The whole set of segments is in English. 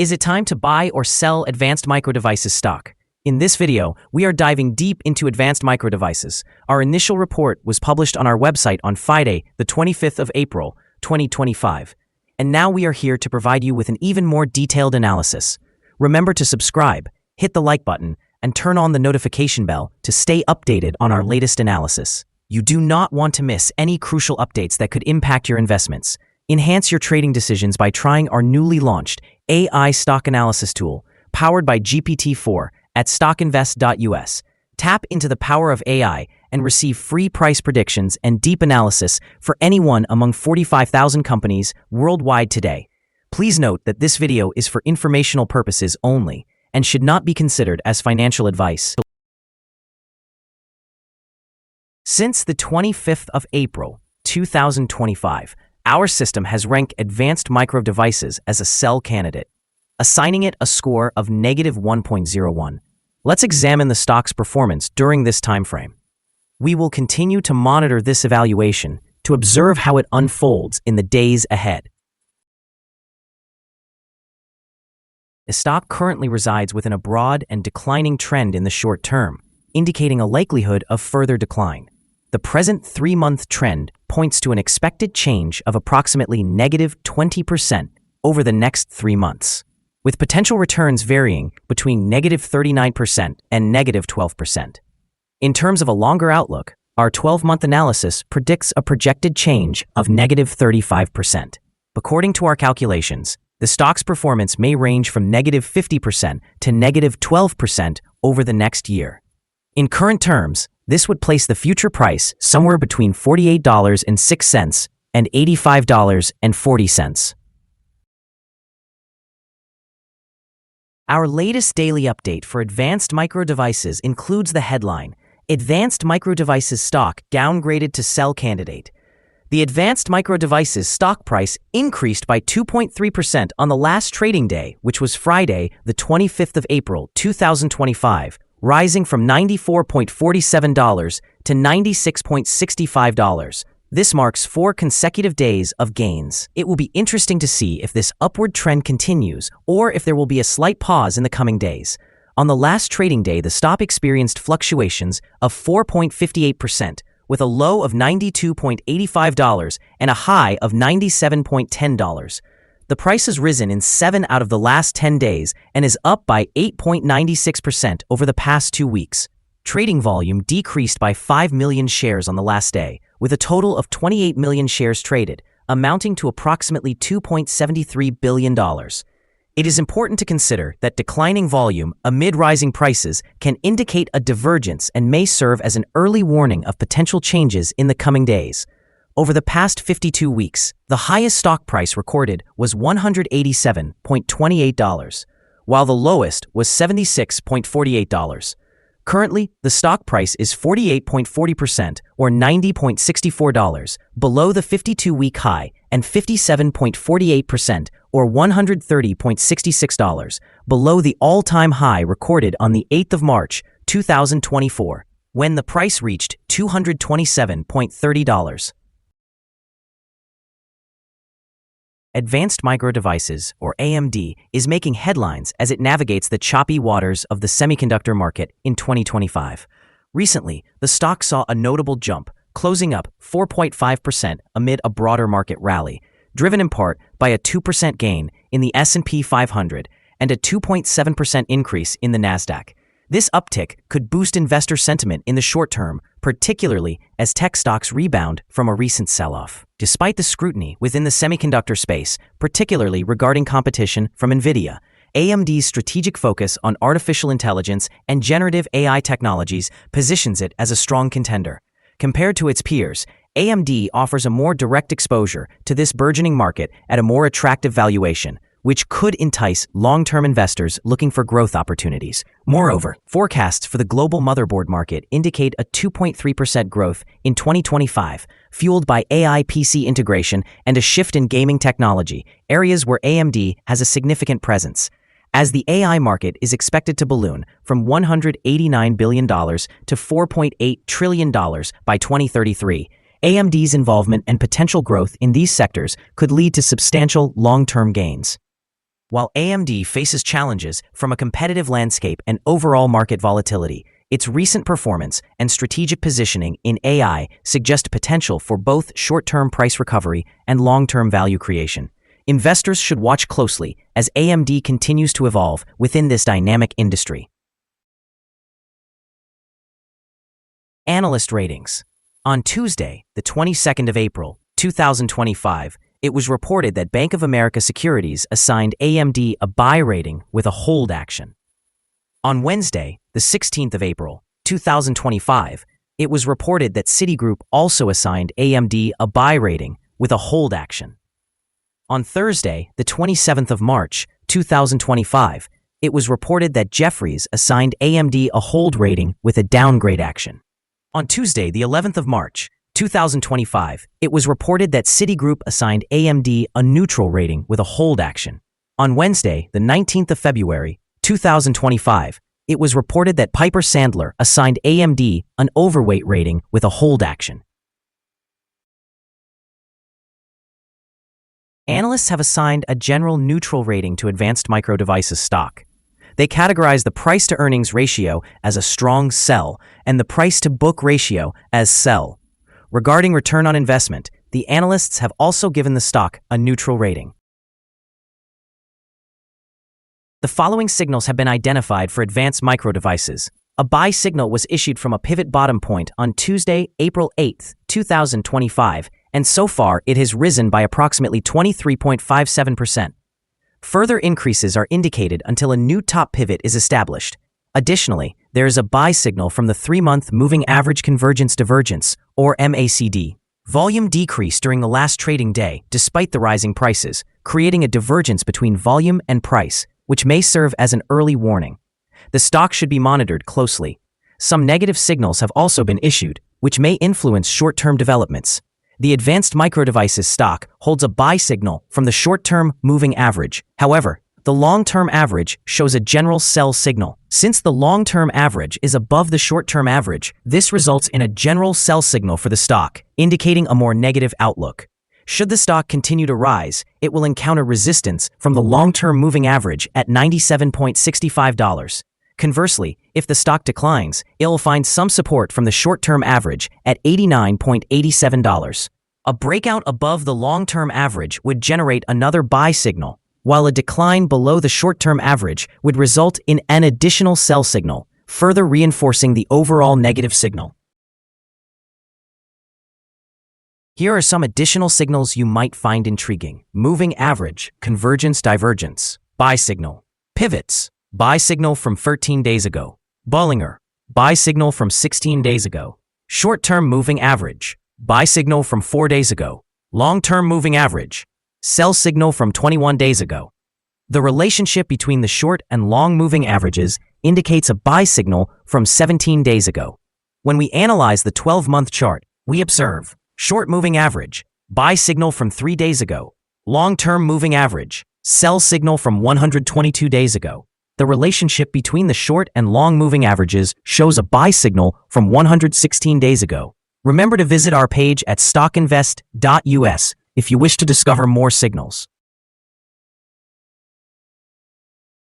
Is it time to buy or sell Advanced Micro Devices stock? In this video, we are diving deep into Advanced Micro Devices. Our initial report was published on our website on Friday, the 25th of April, 2025. And now we are here to provide you with an even more detailed analysis. Remember to subscribe, hit the like button, and turn on the notification bell to stay updated on our latest analysis. You do not want to miss any crucial updates that could impact your investments. Enhance your trading decisions by trying our newly launched AI stock analysis tool, powered by GPT-4 at StockInvest.us. Tap into the power of AI and receive free price predictions and deep analysis for anyone among 45,000 companies worldwide today. Please note that this video is for informational purposes only and should not be considered as financial advice. Since the 25th of April, 2025, our system has ranked Advanced Micro Devices as a sell candidate, assigning it a score of -1.01. Let's examine the stock's performance during this time frame. We will continue to monitor this evaluation to observe how it unfolds in the days ahead. The stock currently resides within a broad and declining trend in the short term, indicating a likelihood of further decline. The present 3-month trend points to an expected change of approximately -20% over the next 3 months, with potential returns varying between -39% and -12%. In terms of a longer outlook, our 12-month analysis predicts a projected change of -35%. According to our calculations, the stock's performance may range from -50% to -12% over the next year. In current terms, this would place the future price somewhere between $48.06 and $85.40. Our latest daily update for Advanced Micro Devices includes the headline, Advanced Micro Devices stock downgraded to sell candidate. The Advanced Micro Devices stock price increased by 2.3% on the last trading day, which was Friday, the 25th of April, 2025, rising from $94.47 to $96.65. This marks 4 consecutive days of gains. It will be interesting to see if this upward trend continues or if there will be a slight pause in the coming days. On the last trading day, the stock experienced fluctuations of 4.58%, with a low of $92.85 and a high of $97.10. The price has risen in 7 out of the last 10 days and is up by 8.96% over the past 2 weeks. Trading volume decreased by 5 million shares on the last day, with a total of 28 million shares traded, amounting to approximately $2.73 billion. It is important to consider that declining volume amid rising prices can indicate a divergence and may serve as an early warning of potential changes in the coming days. Over the past 52 weeks, the highest stock price recorded was $187.28, while the lowest was $76.48. Currently, the stock price is 48.40% or $90.64 below the 52-week high and 57.48% or $130.66 below the all-time high recorded on the 8th of March, 2024, when the price reached $227.30. Advanced Micro Devices, or AMD, is making headlines as it navigates the choppy waters of the semiconductor market in 2025. Recently, the stock saw a notable jump, closing up 4.5% amid a broader market rally, driven in part by a 2% gain in the S&P 500 and a 2.7% increase in the Nasdaq. This uptick could boost investor sentiment in the short term, particularly as tech stocks rebound from a recent sell-off. Despite the scrutiny within the semiconductor space, particularly regarding competition from NVIDIA, AMD's strategic focus on artificial intelligence and generative AI technologies positions it as a strong contender. Compared to its peers, AMD offers a more direct exposure to this burgeoning market at a more attractive valuation, which could entice long-term investors looking for growth opportunities. Moreover, forecasts for the global motherboard market indicate a 2.3% growth in 2025, fueled by AI PC integration and a shift in gaming technology, areas where AMD has a significant presence. As the AI market is expected to balloon from $189 billion to $4.8 trillion by 2033, AMD's involvement and potential growth in these sectors could lead to substantial long-term gains. While AMD faces challenges from a competitive landscape and overall market volatility, its recent performance and strategic positioning in AI suggest potential for both short-term price recovery and long-term value creation. Investors should watch closely as AMD continues to evolve within this dynamic industry. Analyst ratings. On Tuesday, the 22nd of April, 2025, it was reported that Bank of America Securities assigned AMD a buy rating with a hold action. On Wednesday, the 16th of April, 2025, it was reported that Citigroup also assigned AMD a buy rating with a hold action. On Thursday, the 27th of March, 2025, it was reported that Jefferies assigned AMD a hold rating with a downgrade action. On Tuesday, the 11th of March, 2025, it was reported that Citigroup assigned AMD a neutral rating with a hold action. On Wednesday, the 19th of February, 2025, it was reported that Piper Sandler assigned AMD an overweight rating with a hold action. Analysts have assigned a general neutral rating to Advanced Micro Devices stock. They categorize the price-to-earnings ratio as a strong sell and the price-to-book ratio as sell. Regarding return on investment, the analysts have also given the stock a neutral rating. The following signals have been identified for Advanced Micro Devices. A buy signal was issued from a pivot bottom point on Tuesday, April 8, 2025, and so far it has risen by approximately 23.57%. Further increases are indicated until a new top pivot is established. Additionally, there is a buy signal from the 3-month Moving Average Convergence Divergence, or MACD. Volume decreased during the last trading day despite the rising prices, creating a divergence between volume and price, which may serve as an early warning. The stock should be monitored closely. Some negative signals have also been issued, which may influence short-term developments. The Advanced Micro Devices stock holds a buy signal from the short-term moving average. However, the long-term average shows a general sell signal. Since the long-term average is above the short-term average, this results in a general sell signal for the stock, indicating a more negative outlook. Should the stock continue to rise, it will encounter resistance from the long-term moving average at $97.65. Conversely, if the stock declines, it will find some support from the short-term average at $89.87. A breakout above the long-term average would generate another buy signal, while a decline below the short-term average would result in an additional sell signal, further reinforcing the overall negative signal. Here are some additional signals you might find intriguing. Moving average, convergence divergence, buy signal. Pivots, buy signal from 13 days ago. Bollinger, buy signal from 16 days ago. Short-term moving average, buy signal from 4 days ago. Long-term moving average, sell signal from 21 days ago. The relationship between the short and long moving averages indicates a buy signal from 17 days ago. When we analyze the 12-month chart, we observe short moving average, buy signal from 3 days ago. Long-term moving average, sell signal from 122 days ago. The relationship between the short and long moving averages shows a buy signal from 116 days ago. Remember to visit our page at StockInvest.us if you wish to discover more signals.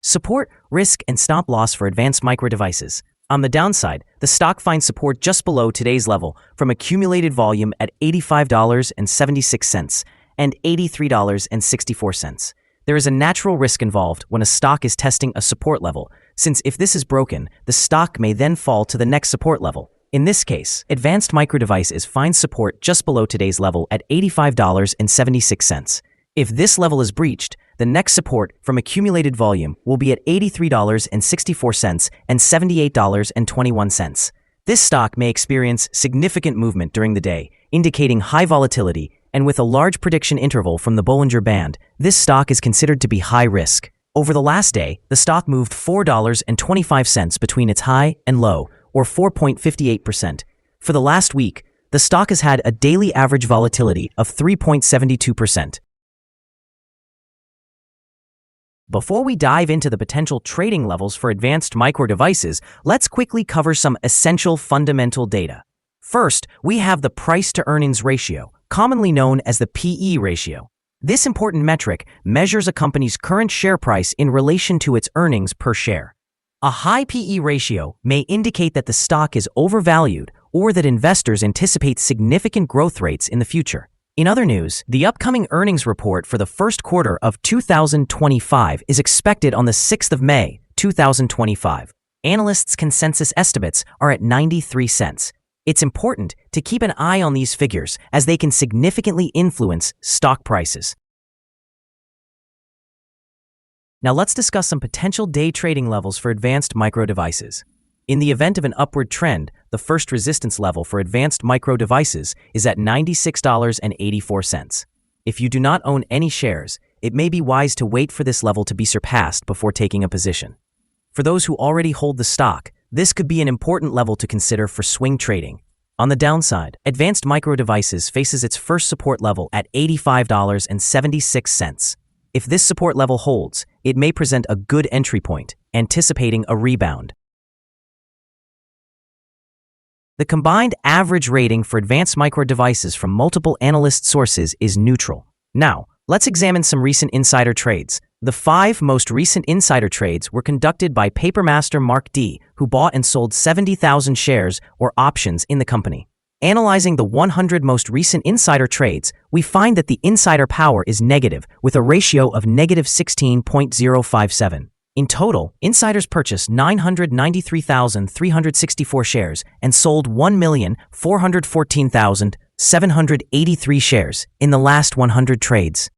Support, risk, and stop loss for Advanced Micro Devices. On the downside, the stock finds support just below today's level from accumulated volume at $85.76 and $83.64. There is a natural risk involved when a stock is testing a support level, since if this is broken, the stock may then fall to the next support level. In this case, Advanced Micro Devices finds support just below today's level at $85.76. If this level is breached, the next support from accumulated volume will be at $83.64 and $78.21. This stock may experience significant movement during the day, indicating high volatility, and with a large prediction interval from the Bollinger Band, this stock is considered to be high risk. Over the last day, the stock moved $4.25 between its high and low, or 4.58%. For the last week, the stock has had a daily average volatility of 3.72%. Before we dive into the potential trading levels for Advanced Micro Devices, let's quickly cover some essential fundamental data. First, we have the price-to-earnings ratio, commonly known as the PE ratio. This important metric measures a company's current share price in relation to its earnings per share. A high PE ratio may indicate that the stock is overvalued or that investors anticipate significant growth rates in the future. In other news, the upcoming earnings report for the first quarter of 2025 is expected on the 6th of May, 2025. Analysts' consensus estimates are at 93 cents. It's important to keep an eye on these figures as they can significantly influence stock prices. Now let's discuss some potential day trading levels for Advanced Micro Devices. In the event of an upward trend, the first resistance level for Advanced Micro Devices is at $96.84. If you do not own any shares, it may be wise to wait for this level to be surpassed before taking a position. For those who already hold the stock, this could be an important level to consider for swing trading. On the downside, Advanced Micro Devices faces its first support level at $85.76. If this support level holds, it may present a good entry point, anticipating a rebound. The combined average rating for Advanced Micro Devices from multiple analyst sources is neutral. Now, let's examine some recent insider trades. The 5 most recent insider trades were conducted by Papermaster Mark D, who bought and sold 70,000 shares or options in the company. Analyzing the 100 most recent insider trades, we find that the insider power is negative, with a ratio of negative 16.057. In total, insiders purchased 993,364 shares and sold 1,414,783 shares in the last 100 trades.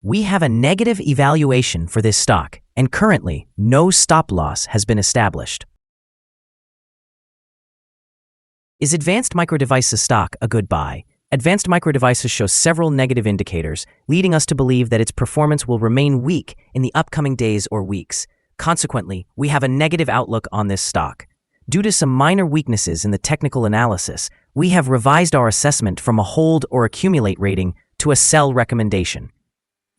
We have a negative evaluation for this stock, and currently, no stop loss has been established. Is Advanced Micro Devices stock a good buy? Advanced Micro Devices shows several negative indicators, leading us to believe that its performance will remain weak in the upcoming days or weeks. Consequently, we have a negative outlook on this stock. Due to some minor weaknesses in the technical analysis, we have revised our assessment from a hold or accumulate rating to a sell recommendation.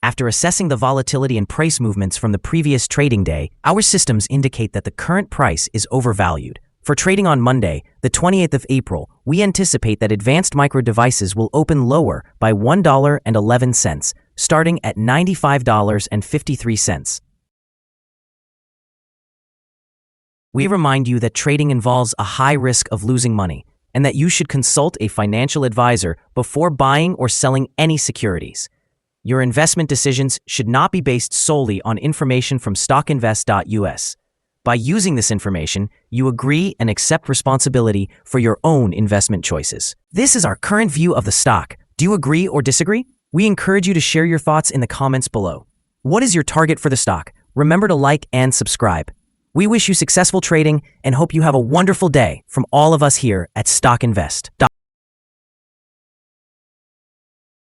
After assessing the volatility and price movements from the previous trading day, our systems indicate that the current price is overvalued. For trading on Monday, the 28th of April, we anticipate that Advanced Micro Devices will open lower by $1.11, starting at $95.53. We remind you that trading involves a high risk of losing money, and that you should consult a financial advisor before buying or selling any securities. Your investment decisions should not be based solely on information from StockInvest.us. By using this information, you agree and accept responsibility for your own investment choices. This is our current view of the stock. Do you agree or disagree? We encourage you to share your thoughts in the comments below. What is your target for the stock? Remember to like and subscribe. We wish you successful trading and hope you have a wonderful day from all of us here at StockInvest.